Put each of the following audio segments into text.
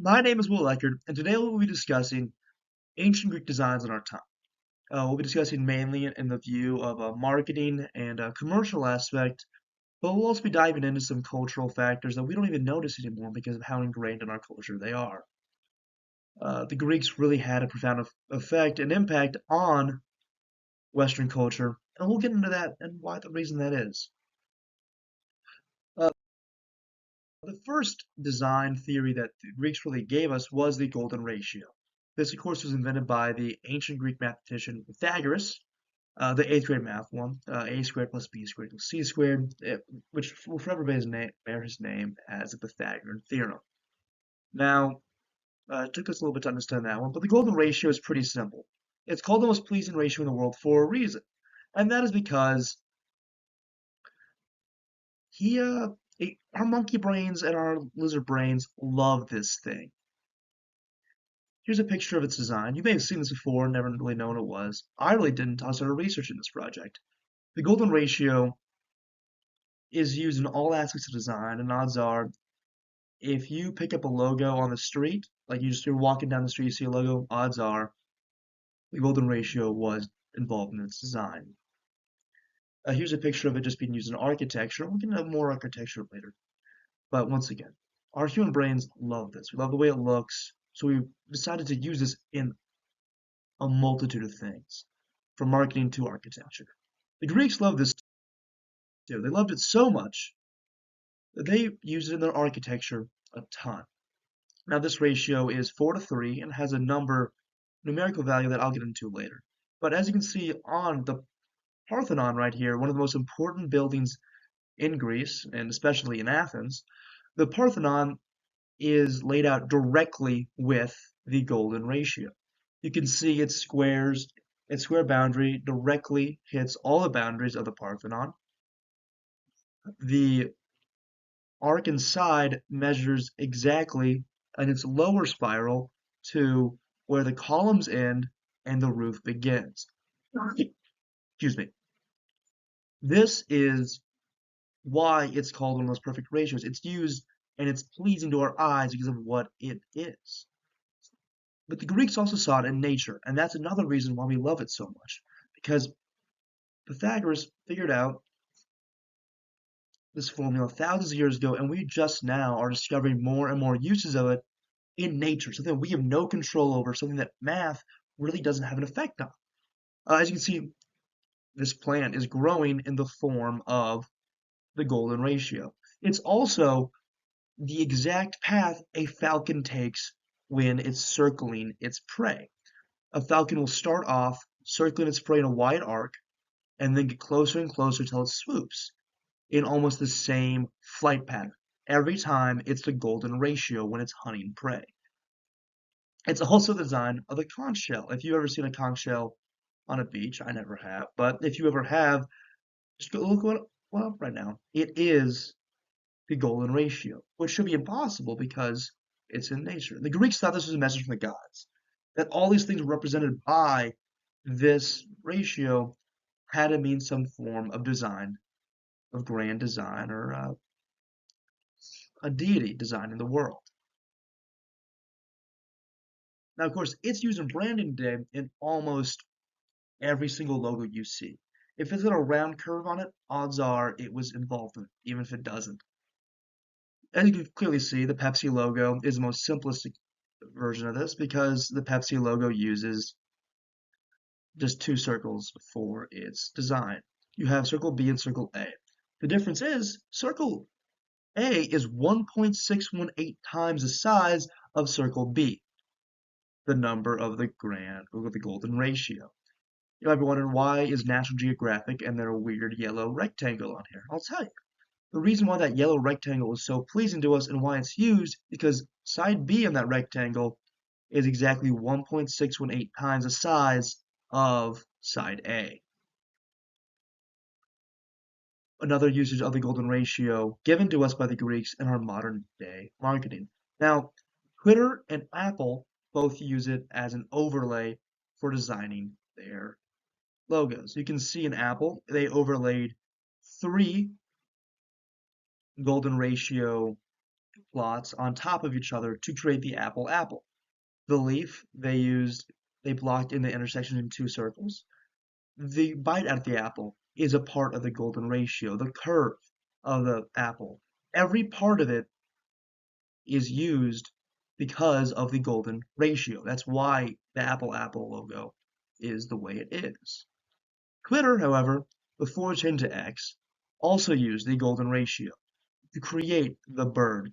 My name is Will Eckert, and today we'll be discussing ancient Greek designs in our time. We'll be discussing mainly in the view of a marketing and a commercial aspect, but we'll also be diving into some cultural factors that we don't even notice anymore because of how ingrained in our culture they are. The Greeks really had a profound effect and impact on Western culture, and we'll get into that and why the reason that is. Uh, The first design theory that the Greeks really gave us was the golden ratio. This, of course, was invented by the ancient Greek mathematician Pythagoras, the eighth grade math one, a squared plus b squared equals c squared, which will forever bear his name as the Pythagorean theorem. Now, it took us a little bit to understand that one, but the golden ratio is pretty simple. It's called the most pleasing ratio in the world for a reason, and that is because he, our monkey brains and our lizard brains love this thing. Here's a picture of its design. You may have seen this before and never really known what it was. I really didn't. I started researching this project. The golden ratio is used in all aspects of design, and odds are, if you pick up a logo on the street, like you're walking down the street, you see a logo, odds are the golden ratio was involved in its design. Here's a picture of it just being used in architecture. We can have more architecture later. But once again, our human brains love this. We love the way it looks, so we decided to use this in a multitude of things, from marketing to architecture. The Greeks loved this too. They loved it so much that they used it in their architecture a ton. Now, this ratio is 4 to 3 and has a numerical value that I'll get into later. But as you can see on the Parthenon right here, one of the most important buildings in Greece, and especially in Athens, the Parthenon is laid out directly with the golden ratio. You can see its square boundary directly hits all the boundaries of the Parthenon. The arc inside measures exactly in its lower spiral to where the columns end and the roof begins. Excuse me. This is why it's called one of those perfect ratios. It's used and it's pleasing to our eyes because of what it is. But the Greeks also saw it in nature, and that's another reason why we love it so much. Because Pythagoras figured out this formula thousands of years ago, and we just now are discovering more and more uses of it in nature, something we have no control over, something that math really doesn't have an effect on. As you can see, this plant is growing in the form of the golden ratio. It's also the exact path a falcon takes when it's circling its prey. A falcon will start off circling its prey in a wide arc and then get closer and closer till it swoops in almost the same flight pattern. Every time it's the golden ratio when it's hunting prey. It's also the design of the conch shell. If you've ever seen a conch shell on a beach, I never have, but if you ever have, just go look one up right now. It is the golden ratio, which should be impossible because it's in nature. The Greeks thought this was a message from the gods, that all these things were represented by this ratio had to mean some form of design, of grand design, or a deity design in the world. Now, of course, it's used in branding today in almost every single logo you see. If it's got a round curve on it, odds are it was involved in it, even if it doesn't. As you can clearly see, the Pepsi logo is the most simplistic version of this because the Pepsi logo uses just two circles for its design. You have circle B and circle A. The difference is circle A is 1.618 times the size of circle B, the number of the golden ratio. You might be wondering, why is National Geographic and their weird yellow rectangle on here? I'll tell you. The reason why that yellow rectangle is so pleasing to us and why it's used because side B on that rectangle is exactly 1.618 times the size of side A. Another usage of the golden ratio given to us by the Greeks in our modern day marketing. Now, Twitter and Apple both use it as an overlay for designing their logos. You can see in Apple, they overlaid three golden ratio plots on top of each other to create the apple. The leaf they blocked in the intersection in two circles. The bite at the apple is a part of the golden ratio, the curve of the apple. Every part of it is used because of the golden ratio. That's why the Apple logo is the way it is. Twitter, however, before it changed to X, also used the golden ratio to create the bird.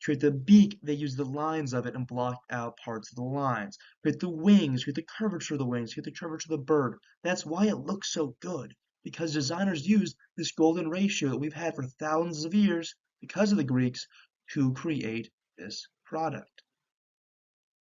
To create the beak, they used the lines of it and blocked out parts of the lines. Create the wings, create the curvature of the wings, create the curvature of the bird. That's why it looks so good, because designers used this golden ratio that we've had for thousands of years because of the Greeks to create this product.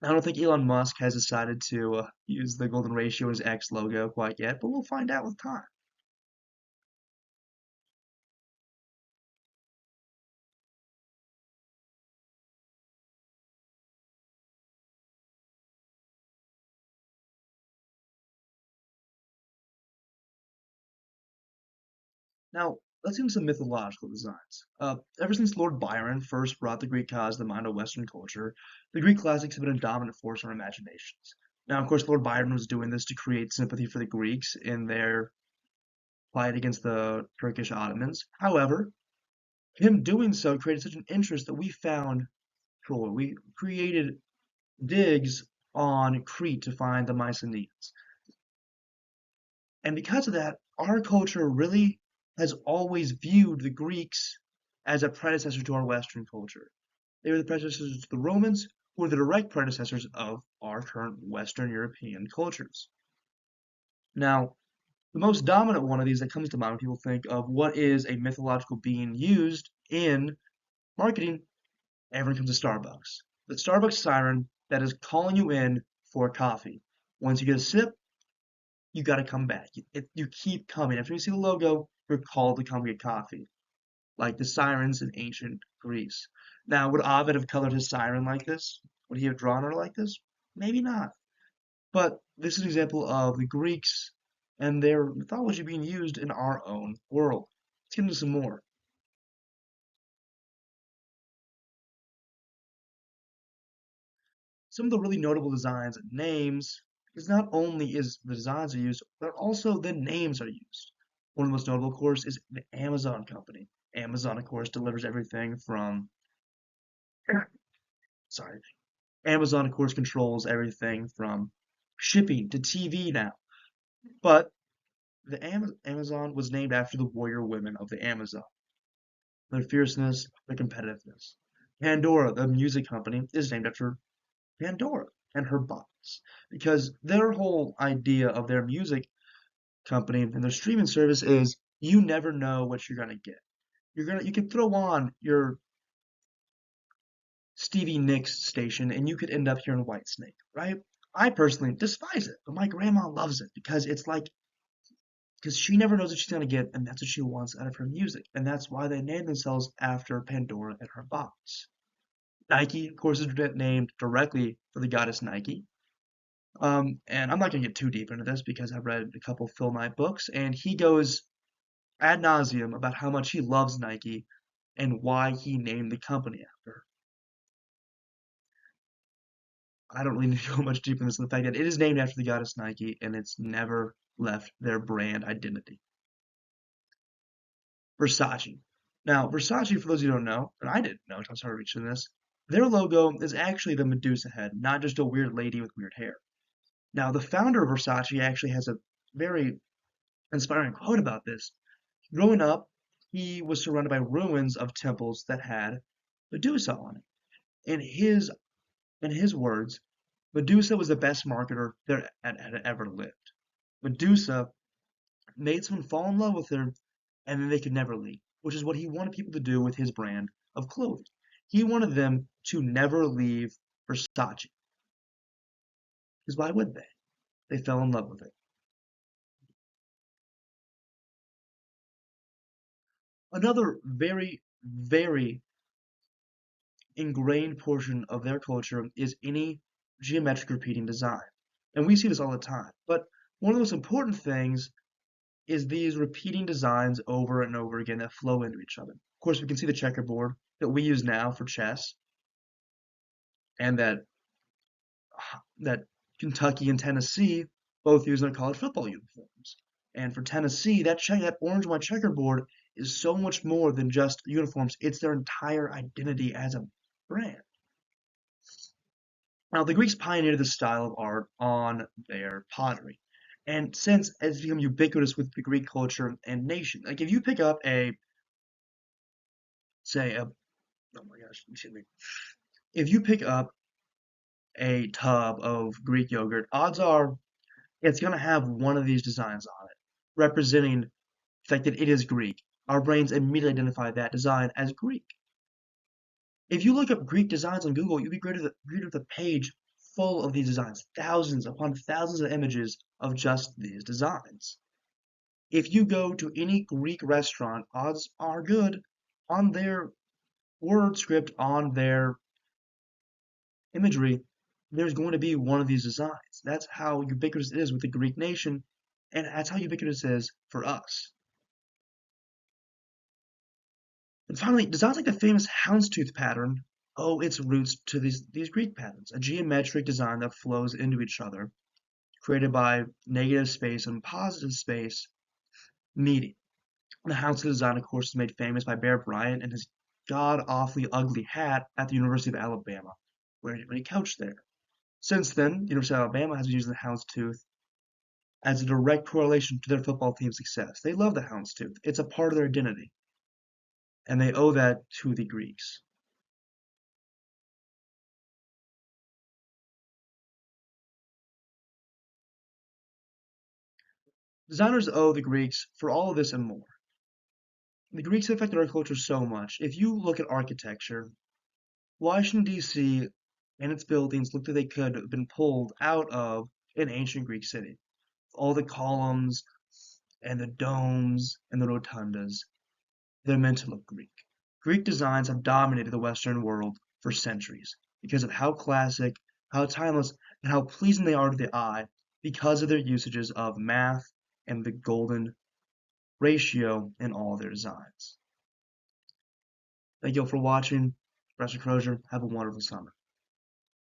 I don't think Elon Musk has decided to use the golden ratio in his X logo quite yet, but we'll find out with time. Now, let's get into some mythological designs. Ever since Lord Byron first brought the Greek cause to the mind of Western culture, the Greek classics have been a dominant force in our imaginations. Now, of course, Lord Byron was doing this to create sympathy for the Greeks in their fight against the Turkish Ottomans. However, him doing so created such an interest that we found Troy. We created digs on Crete to find the Mycenaeans. And because of that, our culture really has always viewed the Greeks as a predecessor to our Western culture. They were the predecessors to the Romans, who were the direct predecessors of our current Western European cultures. Now, the most dominant one of these that comes to mind when people think of what is a mythological being used in marketing, everyone comes to Starbucks. The Starbucks siren that is calling you in for coffee. Once you get a sip, you got to come back. You keep coming. After you see the logo, you're called to come get coffee, like the sirens in ancient Greece. Now, would Ovid have colored his siren like this? Would he have drawn her like this? Maybe not. But this is an example of the Greeks and their mythology being used in our own world. Let's get into some more. Some of the really notable designs and names is not only is the designs are used, but also the names are used. One of the most notable, of course, is the Amazon company. Amazon, of course, delivers everything from, sorry, Amazon, of course, controls everything from shipping to TV now. But the Amazon was named after the warrior women of the Amazon, their fierceness, their competitiveness. Pandora, the music company, is named after Pandora and her box because their whole idea of their music company and their streaming service is you never know what you're gonna get. You can throw on your Stevie Nicks station and you could end up hearing Whitesnake, right? I personally despise it, but my grandma loves it because she never knows what she's gonna get, and that's what she wants out of her music, and that's why they named themselves after Pandora and her box. Nike, of course, is named directly for the goddess Nike. And I'm not going to get too deep into this because I've read a couple Phil Knight books, and he goes ad nauseum about how much he loves Nike and why he named the company after her. I don't really need to go much deeper into this than the fact that it is named after the goddess Nike and it's never left their brand identity. Versace. Now, Versace, for those who don't know, and I didn't know until I started reaching this, their logo is actually the Medusa head, not just a weird lady with weird hair. Now, the founder of Versace actually has a very inspiring quote about this. Growing up, he was surrounded by ruins of temples that had Medusa on it. In his words, Medusa was the best marketer that had ever lived. Medusa made someone fall in love with her, and then they could never leave, which is what he wanted people to do with his brand of clothing. He wanted them to never leave Versace, because why would they? They fell in love with it. Another very, very ingrained portion of their culture is any geometric repeating design. And we see this all the time. But one of the most important things is these repeating designs over and over again that flow into each other. Of course, we can see the checkerboard that we use now for chess, and that Kentucky and Tennessee both use in their college football uniforms. And for Tennessee, that orange and white checkerboard is so much more than just uniforms. It's their entire identity as a brand. Now, the Greeks pioneered this style of art on their pottery. And since it's become ubiquitous with the Greek culture and nation, like if you pick up say, oh my gosh, excuse me, if you pick up a tub of Greek yogurt, odds are it's going to have one of these designs on it, representing the fact that it is Greek. Our brains immediately identify that design as Greek. If you look up Greek designs on Google, you'll be greeted with a page full of these designs, thousands upon thousands of images of just these designs. If you go to any Greek restaurant, odds are good on their word script, on their imagery, there's going to be one of these designs. That's how ubiquitous it is with the Greek nation, and that's how ubiquitous it is for us. And finally, designs like the famous houndstooth pattern owe its roots to these Greek patterns, a geometric design that flows into each other, created by negative space and positive space meeting. The houndstooth design, of course, is made famous by Bear Bryant and his god-awfully ugly hat at the University of Alabama, when he coached there. Since then, University of Alabama has been using the houndstooth as a direct correlation to their football team's success. They love the houndstooth. It's a part of their identity, and they owe that to the Greeks. Designers owe the Greeks for all of this and more. The Greeks affected our culture so much. If you look at architecture, Washington, D.C. and its buildings looked like they could have been pulled out of an ancient Greek city. All the columns and the domes and the rotundas, they're meant to look Greek. Greek designs have dominated the Western world for centuries because of how classic, how timeless, and how pleasing they are to the eye because of their usages of math and the golden ratio in all their designs. Thank you all for watching. Professor Crozier, have a wonderful summer.